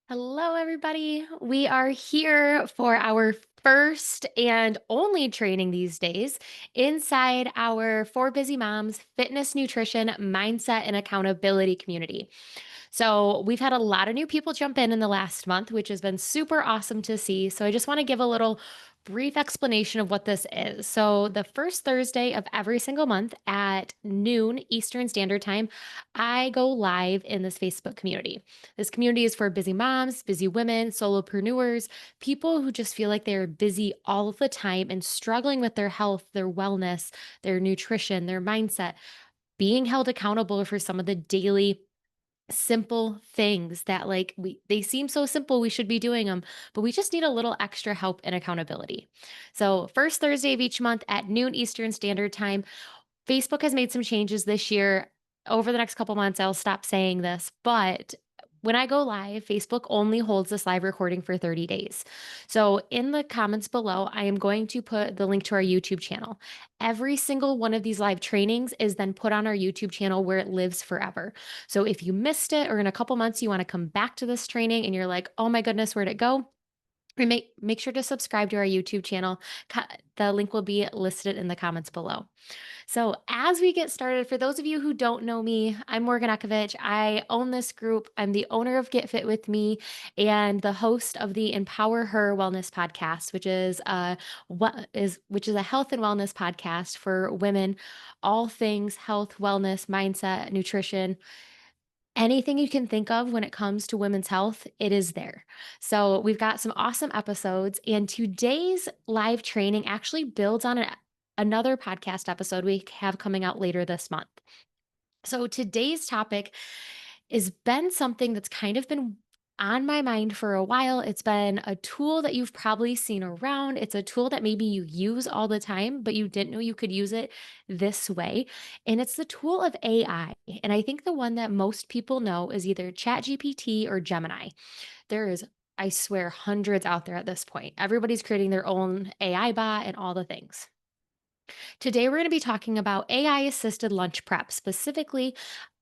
Hello, everybody. We are here for our first and only training these days inside our For Busy Moms fitness, nutrition, mindset, and accountability community. So, we've had a lot of new people jump in the last month, which has been super awesome to see. So, I just want to give a little brief explanation of what this is. So, the first Thursday of every single month at noon Eastern Standard Time, I go live in this Facebook community. This community is for busy moms, busy women, solopreneurs, people who just feel like they're busy all of the time and struggling with their health, their wellness, their nutrition, their mindset, being held accountable for some of the daily simple things that they seem so simple we should be doing them, but we just need a little extra help and accountability. So first Thursday of each month at noon Eastern Standard Time. Facebook has made some changes this year. Over the next couple months, I'll stop saying this, but when I go live, Facebook only holds this live recording for 30 days. So, in the comments below, I am going to put the link to our YouTube channel. Every single one of these live trainings is then put on our YouTube channel where it lives forever. So, if you missed it or in a couple months you want to come back to this training and you're like, oh my goodness, where'd it go? Make sure to subscribe to our YouTube channel. The link will be listed in the comments below. So, as we get started, for those of you who don't know me, I'm Morgan Ekovich. I own this group. I'm the owner of Get Fit With Me and the host of the Empower Her Wellness podcast, which is a health and wellness podcast for women, all things health, wellness, mindset, nutrition. Anything you can think of when it comes to women's health, it is there. So, we've got some awesome episodes, and today's live training actually builds on another podcast episode we have coming out later this month. So, today's topic has been something that's kind of been on my mind for a while. It's been a tool that you've probably seen around. It's a tool that maybe you use all the time, but you didn't know you could use it this way. And it's the tool of AI. And I think the one that most people know is either ChatGPT or Gemini. There is, I swear, hundreds out there at this point. Everybody's creating their own AI bot and all the things. Today, we're going to be talking about AI assisted lunch prep, specifically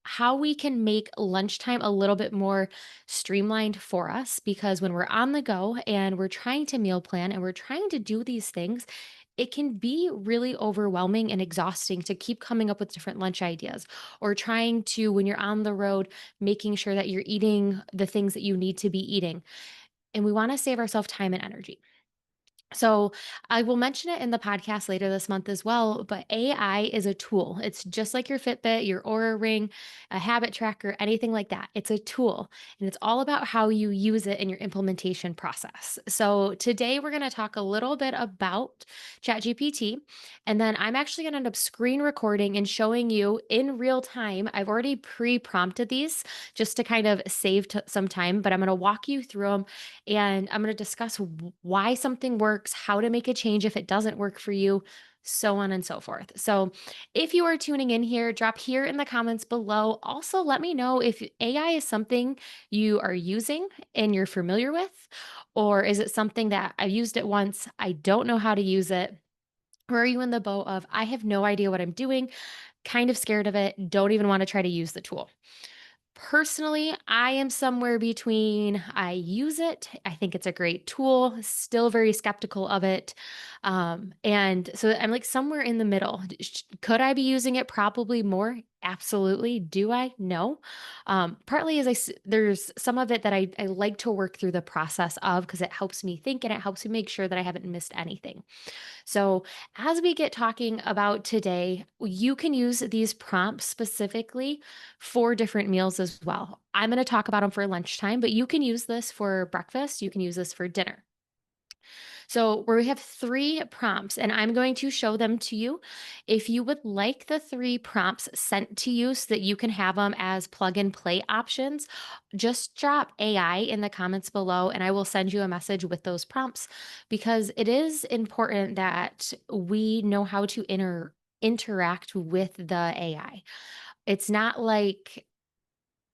how we can make lunchtime a little bit more streamlined for us. Because when we're on the go and we're trying to meal plan and we're trying to do these things, it can be really overwhelming and exhausting to keep coming up with different lunch ideas or trying to, when you're on the road, making sure that you're eating the things that you need to be eating. And we want to save ourselves time and energy. So, I will mention it in the podcast later this month as well, but AI is a tool. It's just like your Fitbit, your Aura Ring, a habit tracker, anything like that. It's a tool, and it's all about how you use it in your implementation process. So, today we're going to talk a little bit about ChatGPT, and then I'm actually going to end up screen recording and showing you in real time. I've already pre-prompted these just to kind of save some time, but I'm going to walk you through them and I'm going to discuss why something works, how to make a change if it doesn't work for you, so on and so forth. So, if you are tuning in here, drop here in the comments below. Also, let me know if AI is something you are using and you're familiar with, or is it something that I've used it once, I don't know how to use it, or are you in the boat of I have no idea what I'm doing, kind of scared of it, don't even want to try to use the tool? Personally, I am somewhere between I use it, I think it's a great tool, still very skeptical of it. And so I'm like somewhere in the middle. Could I be using it probably more? Absolutely. Do I? No. Partly as there's some of it that I like to work through the process of because it helps me think and it helps me make sure that I haven't missed anything. So, as we get talking about today, you can use these prompts specifically for different meals as well. I'm going to talk about them for lunchtime, but you can use this for breakfast, you can use this for dinner. So, we have three prompts, and I'm going to show them to you. If you would like the three prompts sent to you so that you can have them as plug and play options, just drop AI in the comments below, and I will send you a message with those prompts because it is important that we know how to interact with the AI. It's not like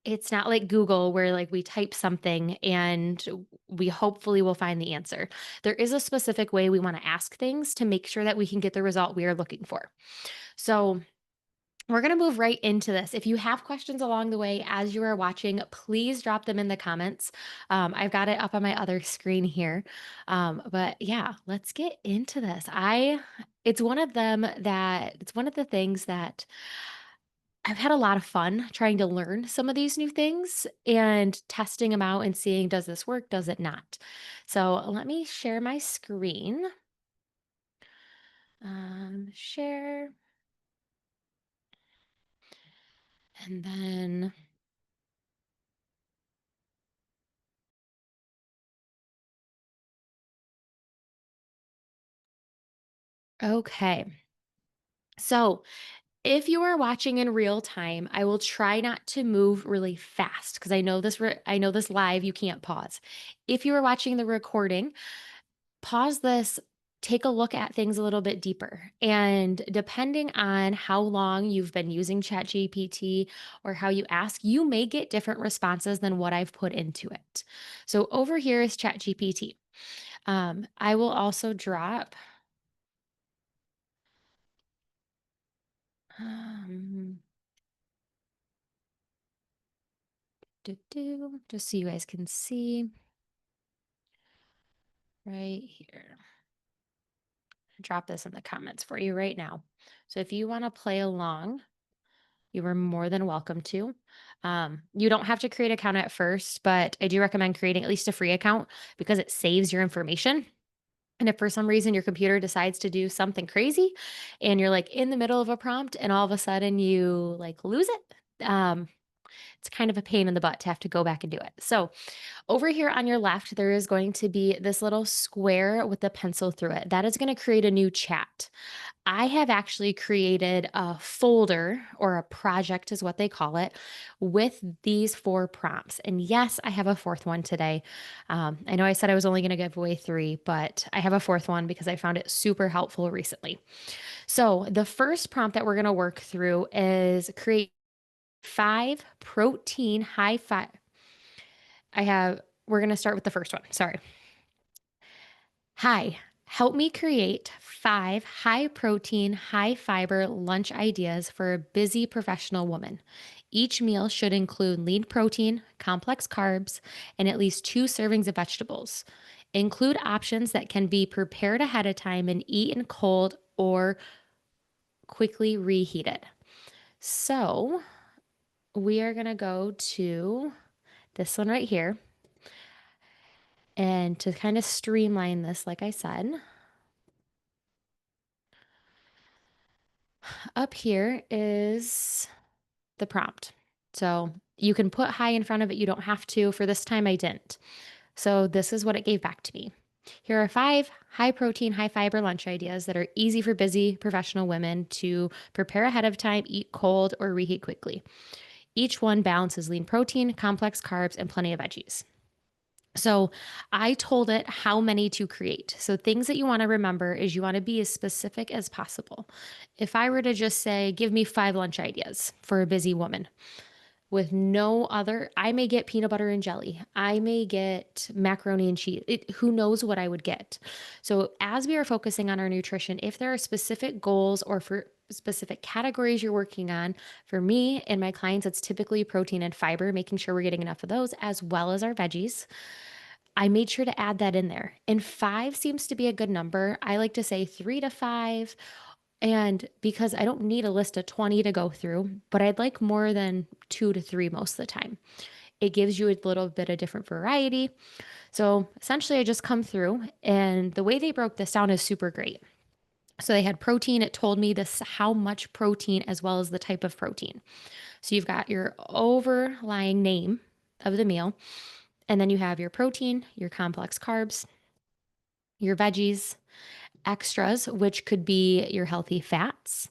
it's not like Google where like we type something and we hopefully will find the answer. There is a specific way we want to ask things to make sure that we can get the result we are looking for. So, We're going to move right into this. If you have questions along the way as you are watching, please drop them in the comments. I've got it up on my other screen here. But yeah, let's get into this. It's one of them that it's one of the things that I've had a lot of fun trying to learn some of these new things and testing them out and seeing, does this work? Does it not? So let me share my screen. Share, and then, okay. So if you are watching in real time, I will try not to move really fast because I know this live you can't pause. If you are watching the recording, pause this, take a look at things a little bit deeper. And depending on how long you've been using ChatGPT or how you ask, you may get different responses than what I've put into it. So over here is ChatGPT. I will also drop um, just so you guys can see right here. Drop this in the comments for you right now. So if you want to play along, you are more than welcome to. You don't have to create an account at first, but I do recommend creating at least a free account because it saves your information. And if for some reason your computer decides to do something crazy and you're like in the middle of a prompt and all of a sudden you like lose it, it's kind of a pain in the butt to have to go back and do it. So over here on your left, there is going to be this little square with a pencil through it. That is going to create a new chat. I have actually created a folder or a project, is what they call it, with these four prompts. And yes, I have a fourth one today. I know I said I was only going to give away three, but I have a fourth one because I found it super helpful recently. So the first prompt that we're going to work through is create five protein high five. We're going to start with the first one. Sorry. Hi, help me create five high protein, high fiber lunch ideas for a busy professional woman. Each meal should include lean protein, complex carbs, and at least two servings of vegetables. Include options that can be prepared ahead of time and eaten cold or quickly reheated. So we are going to go to this one right here. And to kind of streamline this, like I said, up here is the prompt. So you can put high in front of it. You don't have to. For this time, I didn't. So this is what it gave back to me. Here are five high protein, high fiber lunch ideas that are easy for busy professional women to prepare ahead of time, eat cold, or reheat quickly. Each one balances lean protein, complex carbs, and plenty of veggies. So I told it how many to create. So things that you want to remember is you want to be as specific as possible. If I were to just say, give me five lunch ideas for a busy woman with no other, I may get peanut butter and jelly. I may get macaroni and cheese. Who knows what I would get? So as we are focusing on our nutrition, if there are specific goals or for specific categories you're working on, for me and my clients, it's typically protein and fiber, making sure we're getting enough of those as well as our veggies. I made sure to add that in there. And five seems to be a good number. I like to say 3 to 5. And because I don't need a list of 20 to go through, but I'd like more than 2 to 3 most of the time. It gives you a little bit of different variety. So essentially, I just come through, and the way they broke this down is super great. So they had protein. It told me this how much protein as well as the type of protein. So you've got your overlying name of the meal, and then you have your protein, your complex carbs, your veggies, extras, which could be your healthy fats.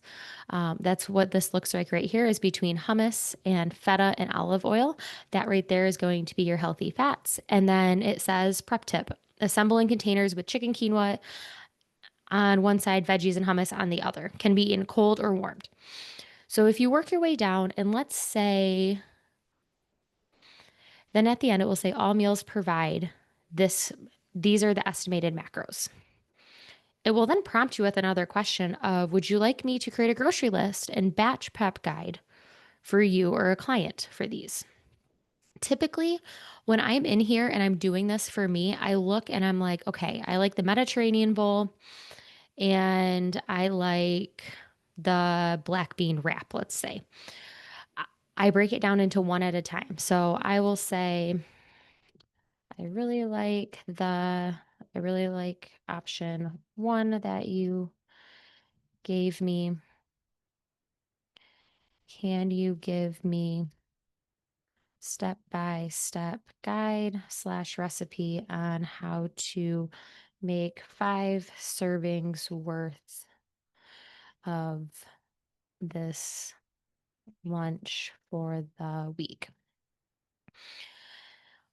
That's what this looks like right here is between hummus and feta and olive oil. That right there is going to be your healthy fats. And then it says prep tip, assemble in containers with chicken quinoa on one side, veggies and hummus on the other. Can be eaten cold or warmed. So if you work your way down and let's say, then at the end, it will say all meals provide this. These are the estimated macros. It will then prompt you with another question of, would you like me to create a grocery list and batch prep guide for you or a client for these? Typically, when I'm in here and I'm doing this for me, I look and I'm like, okay, I like the Mediterranean bowl and I like the black bean wrap, let's say. I I break it down into one at a time. So I will say, I really like I really like option one that you gave me. Can you give me step by step guide slash recipe on how to make 5 servings worth of this lunch for the week?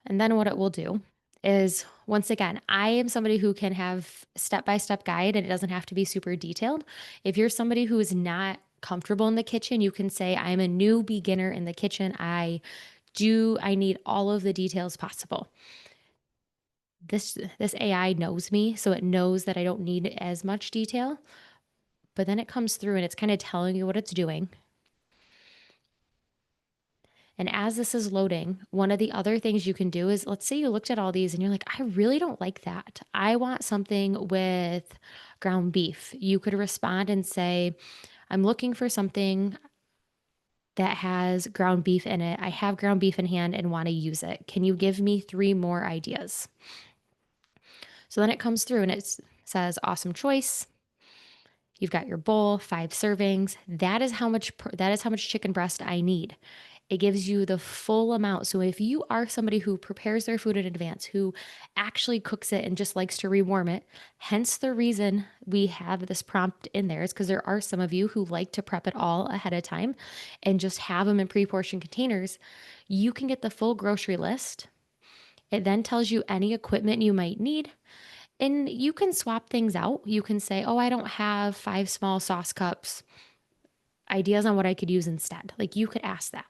And then what it will do is, once again, I am somebody who can have step by step guide and it doesn't have to be super detailed. If you're somebody who is not comfortable in the kitchen, you can say, I'm a new beginner in the kitchen. I need all of the details possible. This AI knows me, so it knows that I don't need as much detail, but then it comes through and it's kind of telling you what it's doing. And as this is loading, one of the other things you can do is, let's say you looked at all these and you're like, I really don't like that. I want something with ground beef. You could respond and say, I'm looking for something that has ground beef in it. I have ground beef in hand and want to use it. Can you give me 3 more ideas? So then it comes through and it says, awesome choice. You've got your bowl, 5 servings. That is how much chicken breast I need. It gives you the full amount. So if you are somebody who prepares their food in advance, who actually cooks it and just likes to rewarm it, hence the reason we have this prompt in there is because there are some of you who like to prep it all ahead of time and just have them in pre-portioned containers. You can get the full grocery list. It then tells you any equipment you might need. And you can swap things out. You can say, oh, I don't have 5 small sauce cups. Ideas on what I could use instead. Like you could ask that.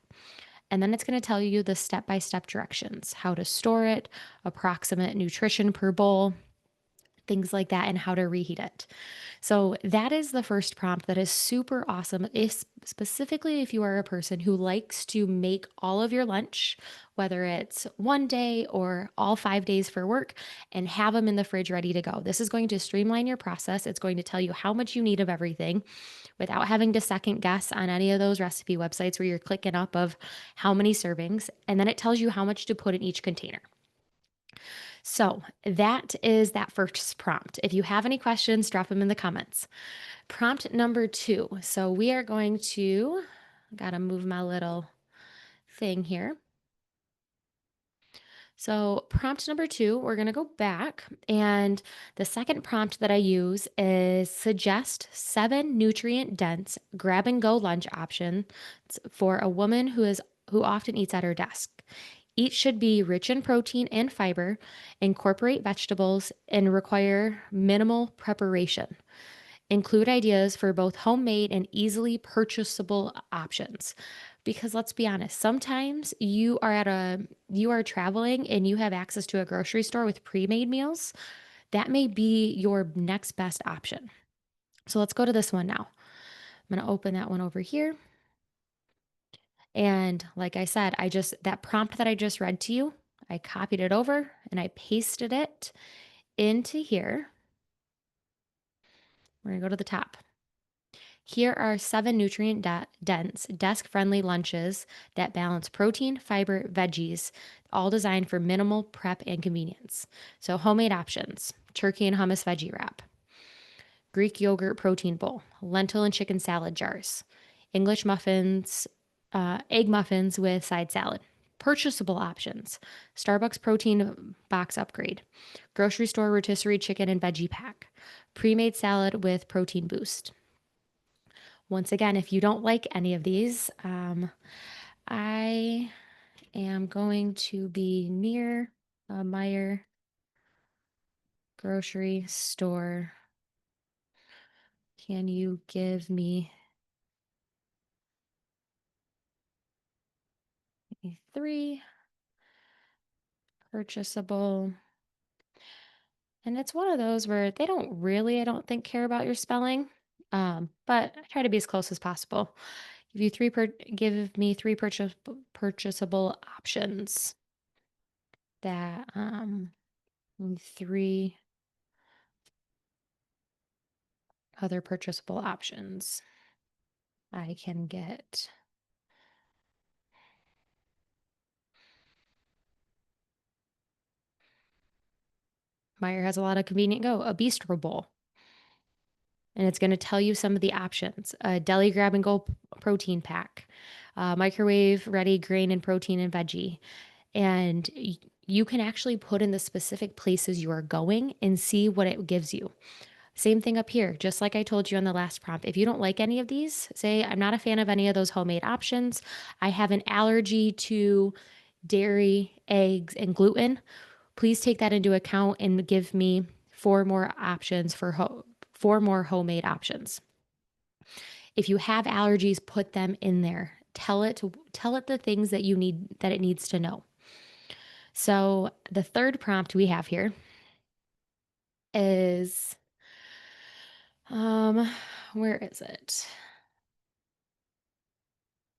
And then it's going to tell you the step by step directions, how to store it, approximate nutrition per bowl, things like that, and how to reheat it. So that is the first prompt that is super awesome. If, specifically, if you are a person who likes to make all of your lunch, whether it's one day or all 5 days for work, and have them in the fridge ready to go. This is going to streamline your process. It's going to tell you how much you need of everything without having to second guess on any of those recipe websites where you're clicking up of how many servings. And then it tells you how much to put in each container. So that is that first prompt. If you have any questions, drop them in the comments. Prompt number 2. So we are going to, got to move my little thing here. So, prompt number 2, we're going to go back. And the second prompt that I use is suggest 7 nutrient dense grab and go lunch options for a woman who often eats at her desk. Each should be rich in protein and fiber, incorporate vegetables, and require minimal preparation. Include ideas for both homemade and easily purchasable options. Because let's be honest, sometimes you are traveling and you have access to a grocery store with pre-made meals. That may be your next best option. So let's go to this one now. I'm going to open that one over here. And like I said, that prompt that I just read to you, I copied it over and I pasted it into here. We're going to go to the top. Here are 7 nutrient dense, desk friendly lunches that balance protein, fiber, veggies, all designed for minimal prep and convenience. So, homemade options: turkey and hummus veggie wrap, Greek yogurt protein bowl, lentil and chicken salad jars, English muffins, egg muffins with side salad. Purchasable options: Starbucks protein box upgrade, grocery store rotisserie chicken and veggie pack, pre made salad with protein boost. Once again, if you don't like any of these, I am going to be near a Meyer grocery store. Can you give me 3 purchasable? And it's one of those where they don't really, I don't think, care about your spelling. But I try to be as close as possible. Give me three purchasable options that three other purchasable options I can get. Meyer has a lot of convenient go, a bistro bowl. And it's going to tell you some of the options: a deli grab and go protein pack, microwave ready grain and protein and veggie. And you can actually put in the specific places you are going and see what it gives you. Same thing up here, just like I told you on the last prompt. If you don't like any of these, say, I'm not a fan of any of those homemade options, I have an allergy to dairy, eggs, and gluten, please take that into account and give me four more options four more homemade options. If you have allergies, put them in there. Tell it the things that it needs to know. So the third prompt we have here is where is it?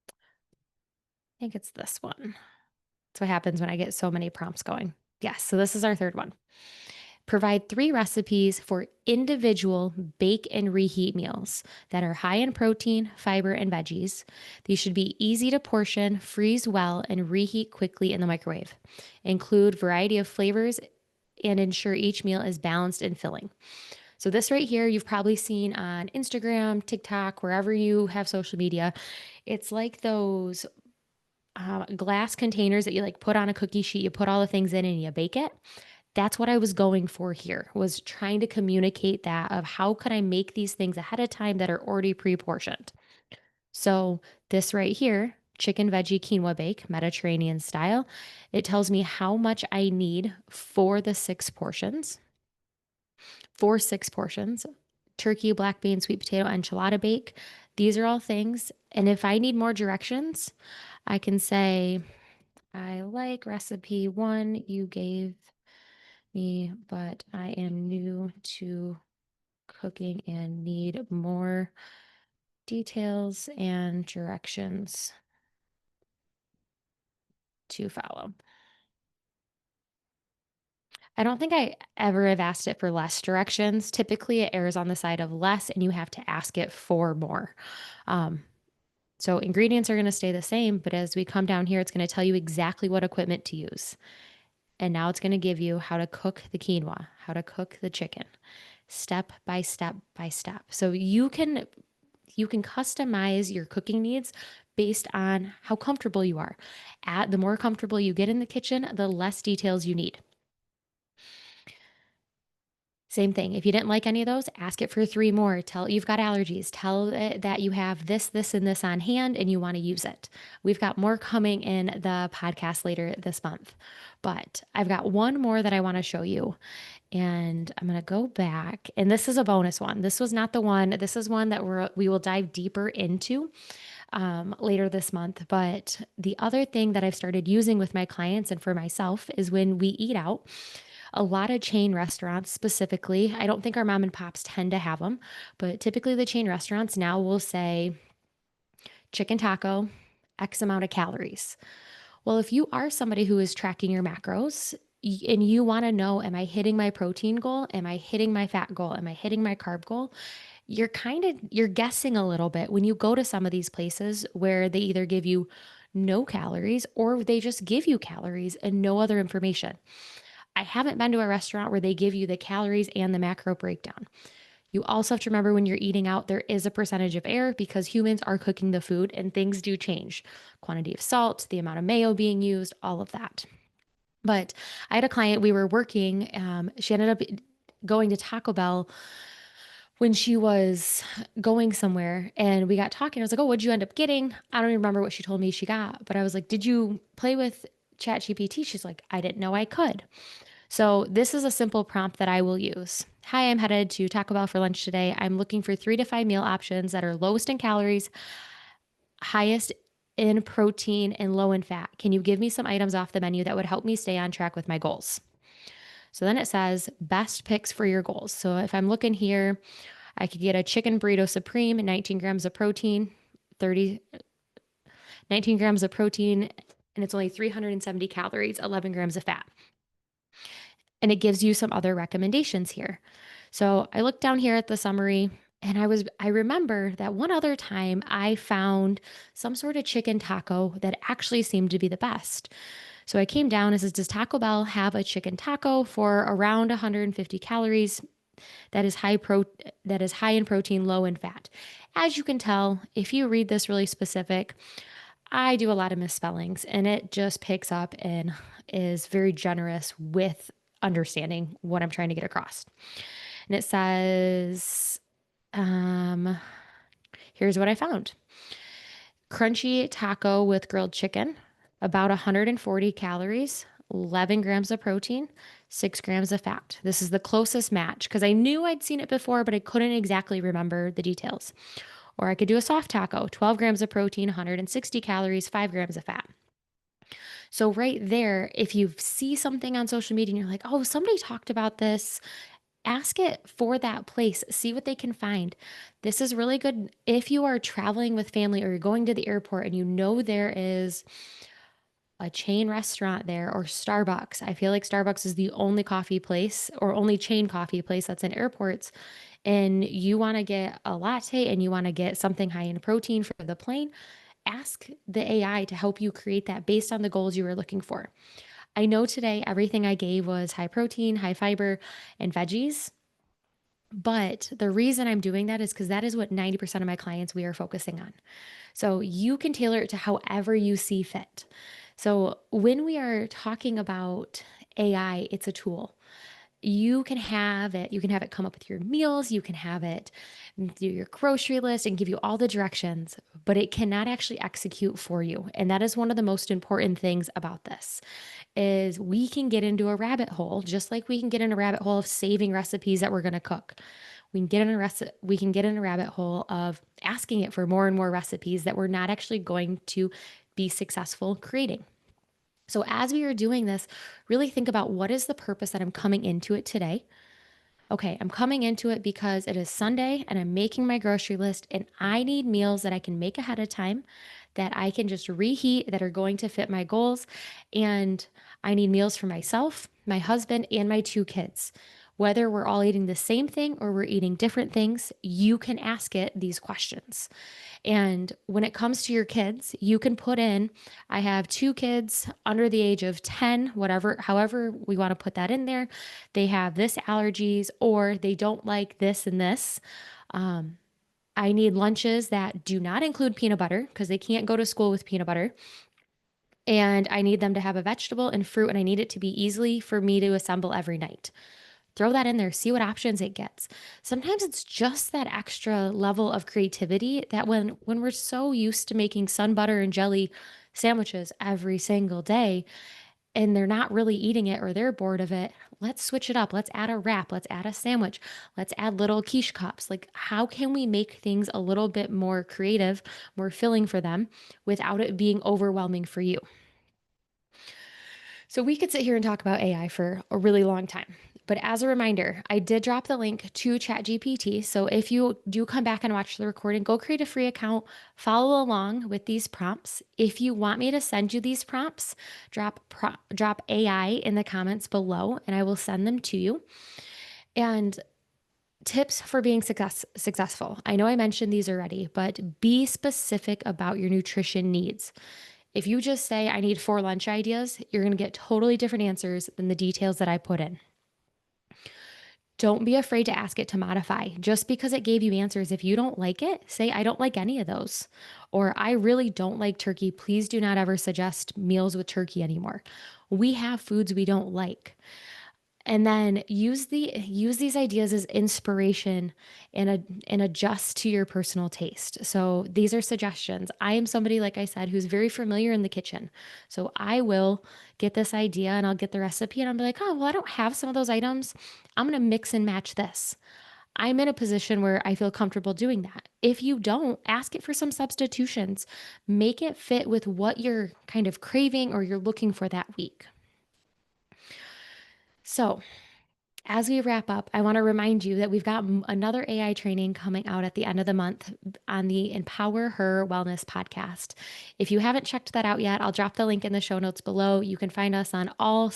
I think it's this one. That's what happens when I get so many prompts going. Yes, so this is our third one. Provide 3 recipes for individual bake and reheat meals that are high in protein, fiber, and veggies. These should be easy to portion, freeze well, and reheat quickly in the microwave. Include variety of flavors and ensure each meal is balanced and filling. So this right here, you've probably seen on Instagram, TikTok, wherever you have social media. It's like those glass containers that you like put on a cookie sheet, you put all the things in and you bake it. That's what I was going for here, was trying to communicate that of how could I make these things ahead of time that are already pre-portioned. So this right here, chicken veggie quinoa bake, Mediterranean style, it tells me how much I need for the 6 portions. For 6 portions, turkey, black bean, sweet potato, enchilada bake. These are all things. And if I need more directions, I can say, I like recipe 1 you gave me, but I am new to cooking and need more details and directions to follow. I don't think I ever have asked it for less directions. Typically, it errs on the side of less, and you have to ask it for more. Um, so, ingredients are going to stay the same, but as we come down here, it's going to tell you exactly what equipment to use. And now it's going to give you how to cook the quinoa, how to cook the chicken, step by step by step. So you can customize your cooking needs based on how comfortable you are. The more comfortable you get in the kitchen, the less details you need. Same thing. If you didn't like any of those, ask it for 3 more. Tell you've got allergies. Tell it that you have this, and this on hand and you want to use it. We've got more coming in the podcast later this month. But I've got one more that I want to show you. And I'm going to go back. And this is a bonus one. This was not the one. This is one that we will dive deeper into later this month. But the other thing that I've started using with my clients and for myself is when we eat out, a lot of chain restaurants specifically, I don't think our mom and pops tend to have them, but typically the chain restaurants now will say chicken taco, X amount of calories. Well, if you are somebody who is tracking your macros and you want to know, am I hitting my protein goal? Am I hitting my fat goal? Am I hitting my carb goal? You're guessing a little bit when you go to some of these places where they either give you no calories or they just give you calories and no other information. I haven't been to a restaurant where they give you the calories and the macro breakdown. You also have to remember when you're eating out, there is a percentage of error because humans are cooking the food and things do change. Quantity of salt, the amount of mayo being used, all of that. But I had a client, we were working, she ended up going to Taco Bell when she was going somewhere and we got talking. I was like, oh, what'd you end up getting? I don't even remember what she told me she got, but I was like, did you play with ChatGPT? She's like, I didn't know I could. So this is a simple prompt that I will use. Hi, I'm headed to Taco Bell for lunch today. I'm looking for 3 to 5 meal options that are lowest in calories, highest in protein, and low in fat. Can you give me some items off the menu that would help me stay on track with my goals? So then it says best picks for your goals. So if I'm looking here, I could get a chicken burrito supreme, 19 grams of protein, 30 19 grams of protein, and it's only 370 calories, 11 grams of fat. And it gives you some other recommendations here. So I looked down here at the summary and I remember that one other time I found some sort of chicken taco that actually seemed to be the best. So I came down and says, does Taco Bell have a chicken taco for around 150 calories that is that is high in protein, low in fat? As you can tell, if you read this really specific, I do a lot of misspellings and it just picks up and is very generous with understanding what I'm trying to get across. And it says, um, here's what I found: crunchy taco with grilled chicken, about 140 calories, 11 grams of protein, 6 grams of fat. This is the closest match because I knew I'd seen it before, but I couldn't exactly remember the details. Or I could do a soft taco, 12 grams of protein, 160 calories, 5 grams of fat. So, right there, if you see something on social media and you're like, oh, somebody talked about this, ask it for that place. See what they can find. This is really good if you are traveling with family or you're going to the airport and you know there is a chain restaurant there or Starbucks. I feel like Starbucks is the only coffee place or only chain coffee place that's in airports. And you want to get a latte and you want to get something high in protein for the plane, ask the AI to help you create that based on the goals you were looking for. I know today everything I gave was high protein, high fiber, and veggies. But the reason I'm doing that is because that is what 90% of my clients we are focusing on. So you can tailor it to however you see fit. So when we are talking about AI, it's a tool. You can have it come up with your meals, you can have it do your grocery list and give you all the directions, but it cannot actually execute for you. And that is one of the most important things about this is we can get into a rabbit hole just like we can get in a rabbit hole of saving recipes that we're going to cook. We can get in a rabbit hole of asking it for more and more recipes that we're not actually going to be successful creating. So as we are doing this, really think about what is the purpose that I'm coming into it today. Okay, I'm coming into it because it is Sunday and I'm making my grocery list and I need meals that I can make ahead of time, that I can just reheat, that are going to fit my goals. And I need meals for myself, my husband, and my 2 kids. Whether we're all eating the same thing or we're eating different things, you can ask it these questions. And when it comes to your kids, you can put in, I have 2 kids under the age of 10, whatever, however we want to put that in there. They have this allergies or they don't like this and this. Um, I need lunches that do not include peanut butter because they can't go to school with peanut butter. And I need them to have a vegetable and fruit, and I need it to be easily for me to assemble every night. Throw that in there, see what options it gets. Sometimes it's just that extra level of creativity that when we're so used to making sun butter and jelly sandwiches every single day and they're not really eating it or they're bored of it, let's switch it up. Let's add a wrap, let's add a sandwich, let's add little quiche cups. Like how can we make things a little bit more creative, more filling for them without it being overwhelming for you? So we could sit here and talk about AI for a really long time. But as a reminder, I did drop the link to ChatGPT. So if you do come back and watch the recording, go create a free account, follow along with these prompts. If you want me to send you these prompts, drop AI in the comments below and I will send them to you. And tips for being successful. I know I mentioned these already, but be specific about your nutrition needs. If you just say, I need 4 lunch ideas, you're going to get totally different answers than the details that I put in. Don't be afraid to ask it to modify. Just because it gave you answers, if you don't like it, say, I don't like any of those. Or I really don't like turkey. Please do not ever suggest meals with turkey anymore. We have foods we don't like. And then use these ideas as inspiration and adjust to your personal taste. So these are suggestions. I am somebody, like I said, who's very familiar in the kitchen. So I will get this idea and I'll get the recipe and I'll be like, oh, well, I don't have some of those items. I'm going to mix and match this. I'm in a position where I feel comfortable doing that. If you don't, ask it for some substitutions. Make it fit with what you're kind of craving or you're looking for that week. So, as we wrap up, I want to remind you that we've got another AI training coming out at the end of the month on the Empower Her Wellness podcast. If you haven't checked that out yet, I'll drop the link in the show notes below. You can find us on all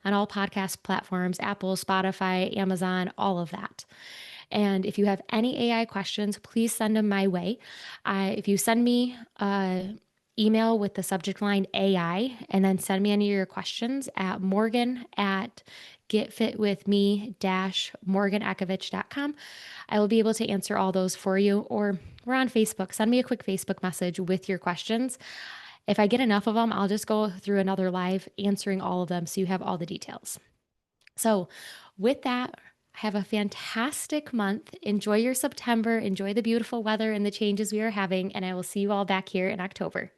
podcast platforms, Apple, Spotify, Amazon, all of that. And if you have any AI questions, please send them my way. If you send me email with the subject line AI and then send me any of your questions at Morgan at getfitwithme-morganekovich.com. I will be able to answer all those for you. Or we're on Facebook. Send me a quick Facebook message with your questions. If I get enough of them, I'll just go through another live answering all of them so you have all the details. So, with that, have a fantastic month. Enjoy your September. Enjoy the beautiful weather and the changes we are having. And I will see you all back here in October.